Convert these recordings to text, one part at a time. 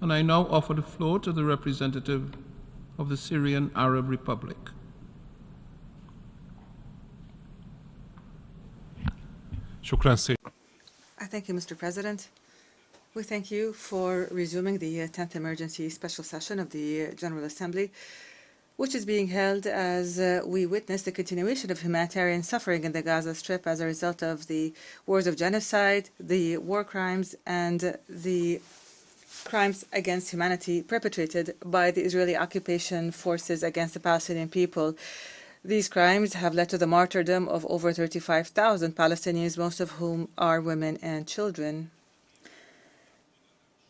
And I now offer the floor to the representative of the Syrian Arab Republic. I thank you, Mr. President. We thank you for resuming the 10th Emergency Special Session of the General Assembly, which is being held as we witness the continuation of humanitarian suffering in the Gaza Strip as a result of the wars of genocide, the war crimes, and the crimes against humanity perpetrated by the Israeli occupation forces against the Palestinian people. These crimes have led to the martyrdom of over 35,000 Palestinians, most of whom are women and children.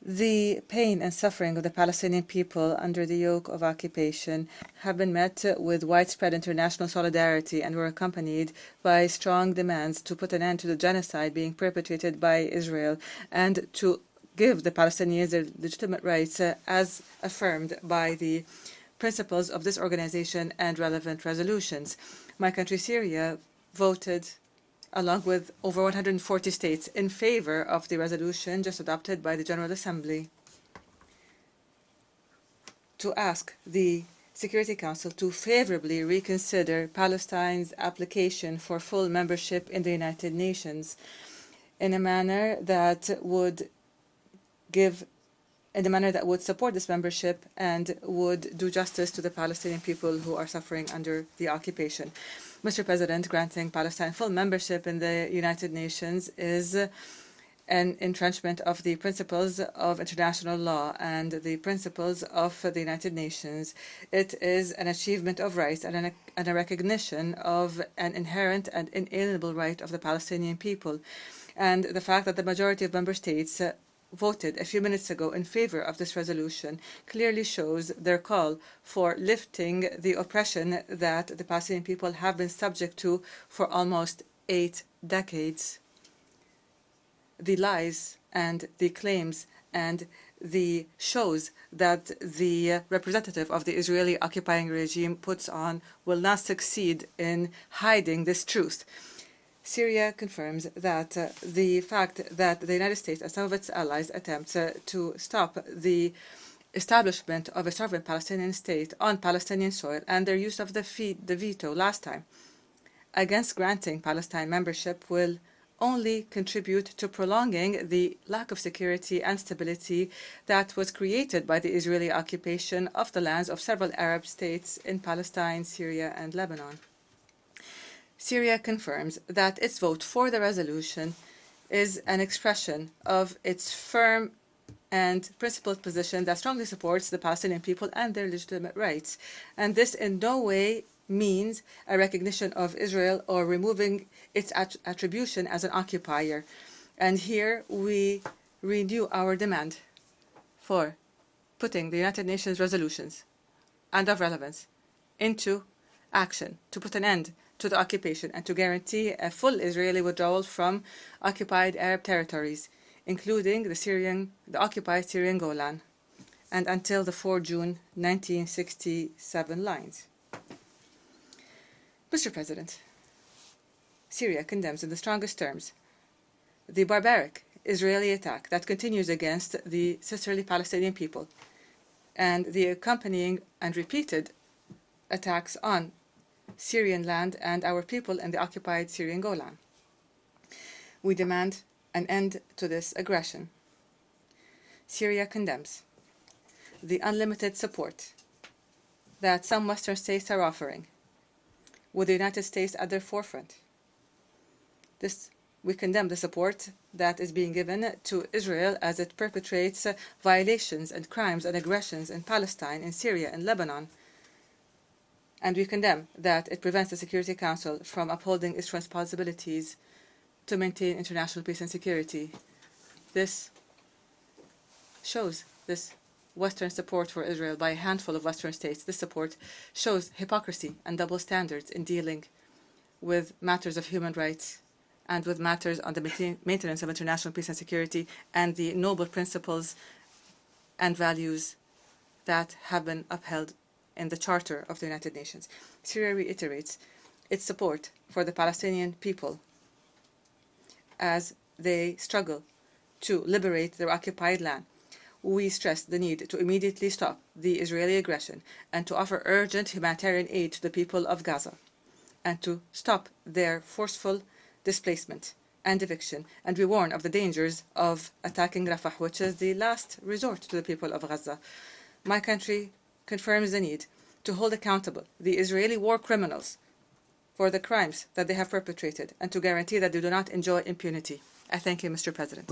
The pain and suffering of the Palestinian people under the yoke of occupation have been met with widespread international solidarity and were accompanied by strong demands to put an end to the genocide being perpetrated by Israel and to give the Palestinians their legitimate rights as affirmed by the principles of this organization and relevant resolutions. My country, Syria, voted along with over 140 states, in favor of the resolution just adopted by the General Assembly to ask the Security Council to favorably reconsider Palestine's application for full membership in the United Nations in a manner that would support this membership and would do justice to the Palestinian people who are suffering under the occupation. Mr. President, granting Palestine full membership in the United Nations is an entrenchment of the principles of international law and the principles of the United Nations. It is an achievement of rights and a recognition of an inherent and inalienable right of the Palestinian people. And the fact that the majority of member states voted a few minutes ago in favor of this resolution clearly shows their call for lifting the oppression that the Palestinian people have been subject to for almost 8 decades. The lies and the claims and the shows that the representative of the Israeli occupying regime puts on will not succeed in hiding this truth. Syria confirms that the fact that the United States and some of its allies attempt to stop the establishment of a sovereign Palestinian state on Palestinian soil and their use of the veto last time against granting Palestine membership will only contribute to prolonging the lack of security and stability that was created by the Israeli occupation of the lands of several Arab states in Palestine, Syria, and Lebanon. Syria confirms that its vote for the resolution is an expression of its firm and principled position that strongly supports the Palestinian people and their legitimate rights. And this in no way means a recognition of Israel or removing its attribution as an occupier. And here we renew our demand for putting the United Nations resolutions and of relevance into action to put an end to the occupation and to guarantee a full Israeli withdrawal from occupied Arab territories, including the occupied Syrian Golan, and until the 4 June 1967 lines. Mr. President, Syria condemns in the strongest terms the barbaric Israeli attack that continues against the sisterly Palestinian people and the accompanying and repeated attacks on Syrian land and our people in the occupied Syrian Golan. We demand an end to this aggression. Syria condemns the unlimited support that some Western states are offering, with the United States at their forefront. We condemn the support that is being given to Israel as it perpetrates violations and crimes and aggressions in Palestine, in Syria, and Lebanon. And we condemn that it prevents the Security Council from upholding its responsibilities to maintain international peace and security. This shows this Western support for Israel by a handful of Western states. This support shows hypocrisy and double standards in dealing with matters of human rights and with matters on the maintenance of international peace and security and the noble principles and values that have been upheld in the Charter of the United Nations. Syria reiterates its support for the Palestinian people as they struggle to liberate their occupied land. we stress the need to immediately stop the Israeli aggression and to offer urgent humanitarian aid to the people of Gaza and to stop their forceful displacement and eviction. And we warn of the dangers of attacking Rafah, which is the last resort to the people of Gaza. My country confirms the need to hold accountable the Israeli war criminals for the crimes that they have perpetrated and to guarantee that they do not enjoy impunity. I thank you, Mr. President.